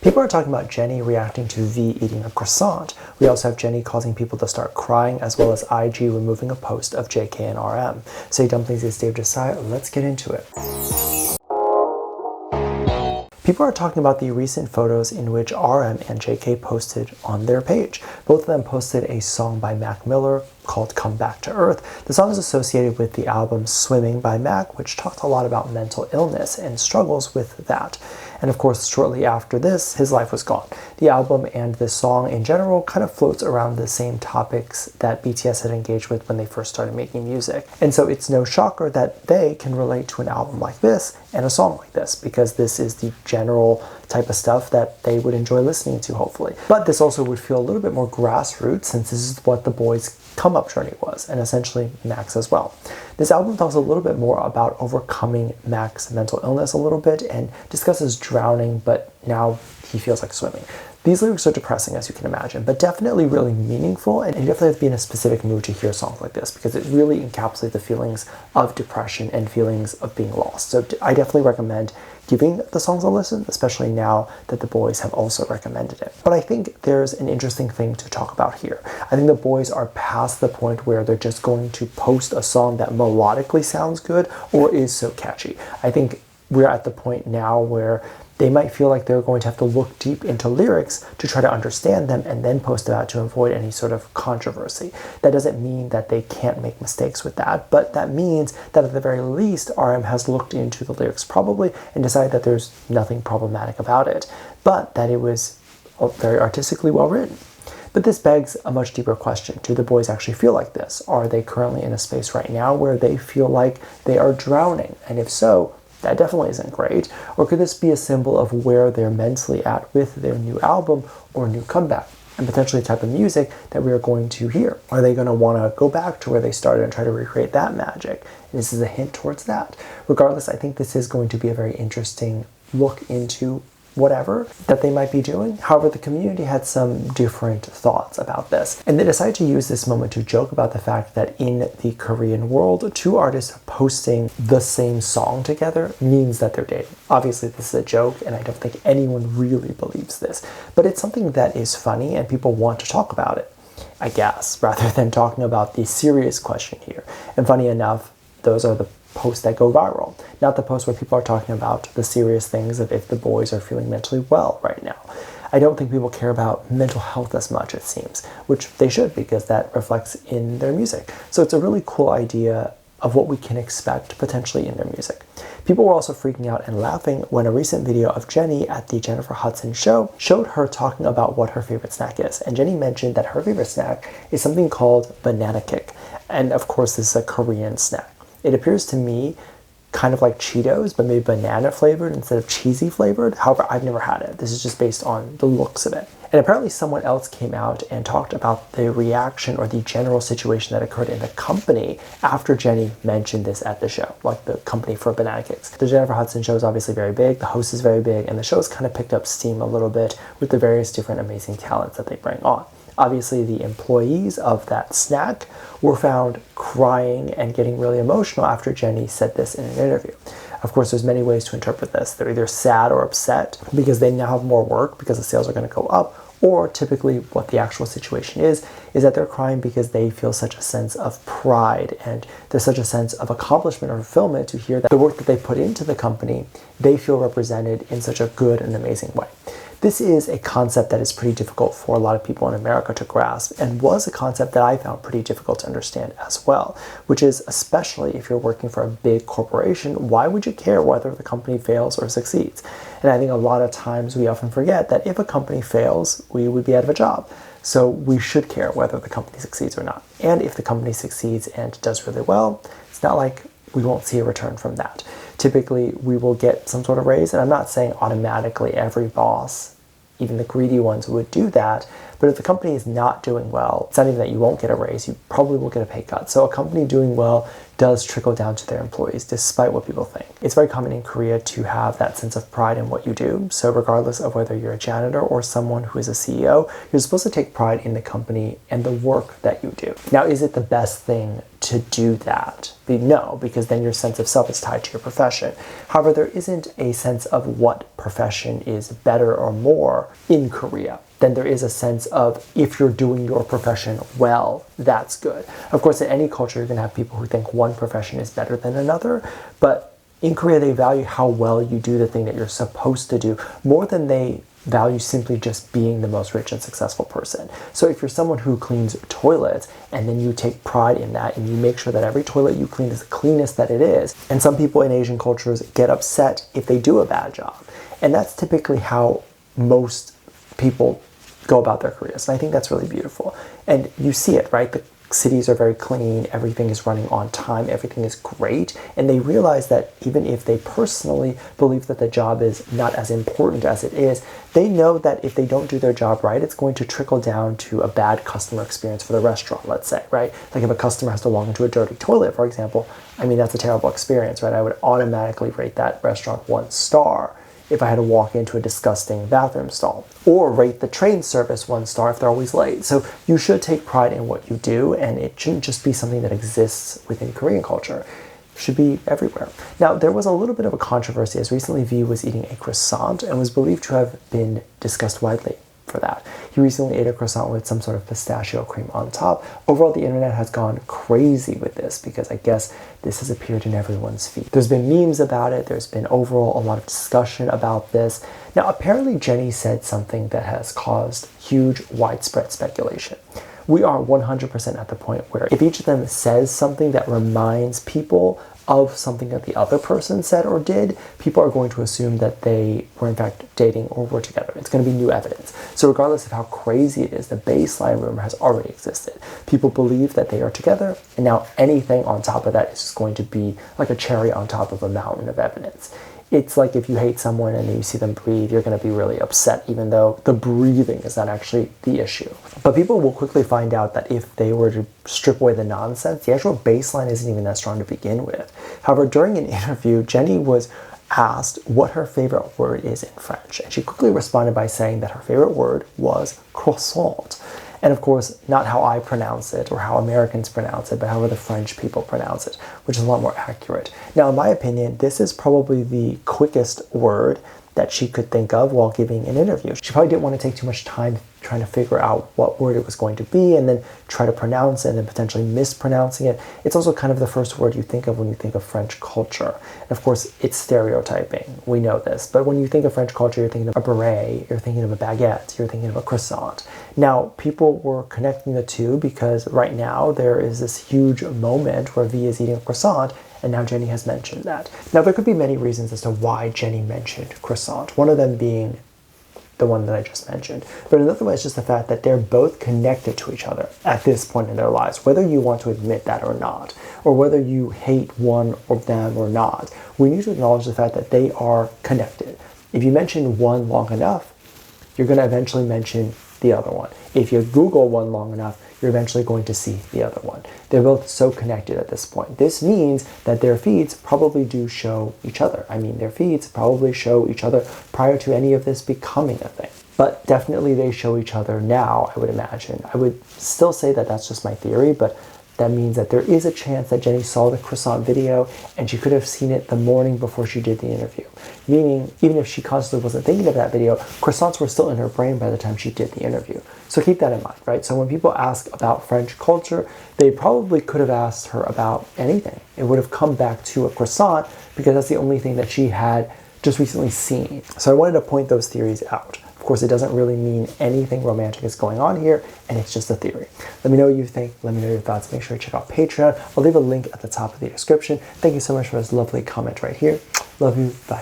People are talking about Jennie reacting to V eating a croissant. We also have Jennie causing people to start crying, as well as IG removing a post of JK and RM. Say Dumplings is Dave Disci. Let's get into it. People are talking about the recent photos in which RM and JK posted on their page. Both of them posted a song by Mac Miller called Come Back to Earth. The song is associated with the album Swimming by Mac, which talked a lot about mental illness and struggles with that. And of course, shortly after this, his life was gone. The album and this song in general kind of floats around the same topics that BTS had engaged with when they first started making music. And so it's no shocker that they can relate to an album like this and a song like this, because this is the general type of stuff that they would enjoy listening to, hopefully. But this also would feel a little bit more grassroots, since this is what the boys' come-up journey was, and essentially Mac's as well. This album talks a little bit more about overcoming Mac's mental illness a little bit and discusses drowning, but now he feels like swimming. These lyrics are depressing, as you can imagine, but definitely really meaningful, and you definitely have to be in a specific mood to hear songs like this, because it really encapsulates the feelings of depression and feelings of being lost. So I definitely recommend giving the songs a listen, especially now that the boys have also recommended it. But I think there's an interesting thing to talk about here. I think the boys are past the point where they're just going to post a song that melodically sounds good or is so catchy. I think we're at the point now where they might feel like they're going to have to look deep into lyrics to try to understand them and then post about to avoid any sort of controversy. That doesn't mean that they can't make mistakes with that, but that means that at the very least, RM has looked into the lyrics probably and decided that there's nothing problematic about it, but that it was very artistically well written. But this begs a much deeper question. Do the boys actually feel like this? Are they currently in a space right now where they feel like they are drowning? And if so, that definitely isn't great. Or could this be a symbol of where they're mentally at with their new album or new comeback, and potentially the type of music that we are going to hear? Are they going to want to go back to where they started and try to recreate that magic? And this is a hint towards that. Regardless, I think this is going to be a very interesting look into whatever that they might be doing. However, the community had some different thoughts about this, and they decided to use this moment to joke about the fact that in the Korean world, two artists posting the same song together means that they're dating. Obviously, this is a joke, and I don't think anyone really believes this, but it's something that is funny and people want to talk about it, I guess, rather than talking about the serious question here. And funny enough, those are the posts that go viral, not the posts where people are talking about the serious things of if the boys are feeling mentally well right now. I don't think people care about mental health as much, it seems, which they should, because that reflects in their music. So it's a really cool idea of what we can expect potentially in their music. People were also freaking out and laughing when a recent video of Jennie at the Jennifer Hudson show showed her talking about what her favorite snack is. And Jennie mentioned that her favorite snack is something called banana kick. And of course, this is a Korean snack. It appears to me kind of like Cheetos, but maybe banana flavored instead of cheesy flavored. However, I've never had it. This is just based on the looks of it. And apparently someone else came out and talked about the reaction or the general situation that occurred in the company after Jennie mentioned this at the show, like the company for banana cakes. The Jennifer Hudson show is obviously very big, the host is very big, and the show's kind of picked up steam a little bit with the various different amazing talents that they bring on. Obviously, the employees of that snack were found crying and getting really emotional after Jennie said this in an interview. Of course, there's many ways to interpret this. They're either sad or upset because they now have more work because the sales are going to go up, or typically what the actual situation is that they're crying because they feel such a sense of pride and there's such a sense of accomplishment or fulfillment to hear that the work that they put into the company, they feel represented in such a good and amazing way. This is a concept that is pretty difficult for a lot of people in America to grasp, and was a concept that I found pretty difficult to understand as well, which is, especially if you're working for a big corporation, why would you care whether the company fails or succeeds? And I think a lot of times we often forget that if a company fails, we would be out of a job. So we should care whether the company succeeds or not. And if the company succeeds and does really well, it's not like we won't see a return from that. Typically, we will get some sort of raise, and I'm not saying automatically every boss, even the greedy ones, would do that, but if the company is not doing well, it's not even that you won't get a raise, you probably will get a pay cut. So a company doing well does trickle down to their employees, despite what people think. It's very common in Korea to have that sense of pride in what you do. So regardless of whether you're a janitor or someone who is a CEO, you're supposed to take pride in the company and the work that you do. Now, is it the best thing to do that? No, because then your sense of self is tied to your profession. However, there isn't a sense of what profession is better or more in Korea. Then there is a sense of if you're doing your profession well, that's good. Of course, in any culture, you're going to have people who think one profession is better than another, but in Korea, they value how well you do the thing that you're supposed to do more than they value simply just being the most rich and successful person. So if you're someone who cleans toilets and then you take pride in that and you make sure that every toilet you clean is the cleanest that it is, and some people in Asian cultures get upset if they do a bad job. And that's typically how most people go about their careers. And I think that's really beautiful. And you see it, right? The cities are very clean, everything is running on time, everything is great. And they realize that even if they personally believe that the job is not as important as it is, they know that if they don't do their job right, it's going to trickle down to a bad customer experience for the restaurant, let's say, right? Like if a customer has to walk into a dirty toilet, for example, I mean, that's a terrible experience, right? I would automatically rate that restaurant 1 star if I had to walk into a disgusting bathroom stall, or rate the train service 1 star if they're always late. So you should take pride in what you do, and it shouldn't just be something that exists within Korean culture. It should be everywhere. Now, there was a little bit of a controversy as recently V was eating a croissant and was believed to have been discussed widely for that. He recently ate a croissant with some sort of pistachio cream on top. Overall, the internet has gone crazy with this because I guess this has appeared in everyone's feed. There's been memes about it. There's been overall a lot of discussion about this. Now, apparently Jennie said something that has caused huge widespread speculation. We are 100% at the point where if each of them says something that reminds people of something that the other person said or did, people are going to assume that they were in fact dating or were together. It's going to be new evidence. So regardless of how crazy it is, the baseline rumor has already existed. People believe that they are together, and now anything on top of that is just going to be like a cherry on top of a mountain of evidence. It's like if you hate someone and you see them breathe, you're going to be really upset, even though the breathing is not actually the issue. But people will quickly find out that if they were to strip away the nonsense, the actual baseline isn't even that strong to begin with. However, during an interview, Jennie was asked what her favorite word is in French, and she quickly responded by saying that her favorite word was croissant. And of course, not how I pronounce it or how Americans pronounce it, but however the French people pronounce it, which is a lot more accurate. Now, in my opinion, this is probably the quickest word that she could think of while giving an interview. She probably didn't want to take too much time trying to figure out what word it was going to be and then try to pronounce it and then potentially mispronouncing it. It's also kind of the first word you think of when you think of French culture. And of course, it's stereotyping. We know this. But when you think of French culture, you're thinking of a beret, you're thinking of a baguette, you're thinking of a croissant. Now, people were connecting the two because right now there is this huge moment where V is eating a croissant, and now Jennie has mentioned that. Now, there could be many reasons as to why Jennie mentioned croissant, one of them being the one that I just mentioned. But another way is just the fact that they're both connected to each other at this point in their lives, whether you want to admit that or not, or whether you hate one of them or not. We need to acknowledge the fact that they are connected. If you mention one long enough, you're going to eventually mention the other one. If you Google one long enough, you're eventually going to see the other one. They're both so connected at this point. This means that their feeds probably do show each other. I mean, their feeds probably show each other prior to any of this becoming a thing. But definitely they show each other now, I would imagine. I would still say that that's just my theory, but that means that there is a chance that Jennie saw the croissant video and she could have seen it the morning before she did the interview. Meaning, even if she constantly wasn't thinking of that video, croissants were still in her brain by the time she did the interview. So keep that in mind, right? So when people ask about French culture, they probably could have asked her about anything. It would have come back to a croissant because that's the only thing that she had just recently seen. So I wanted to point those theories out. Of course, it doesn't really mean anything romantic is going on here, and it's just a theory. Let me know what you think. Let me know your thoughts. Make sure you check out Patreon. I'll leave a link at the top of the description. Thank you so much for this lovely comment right here. Love you. Bye.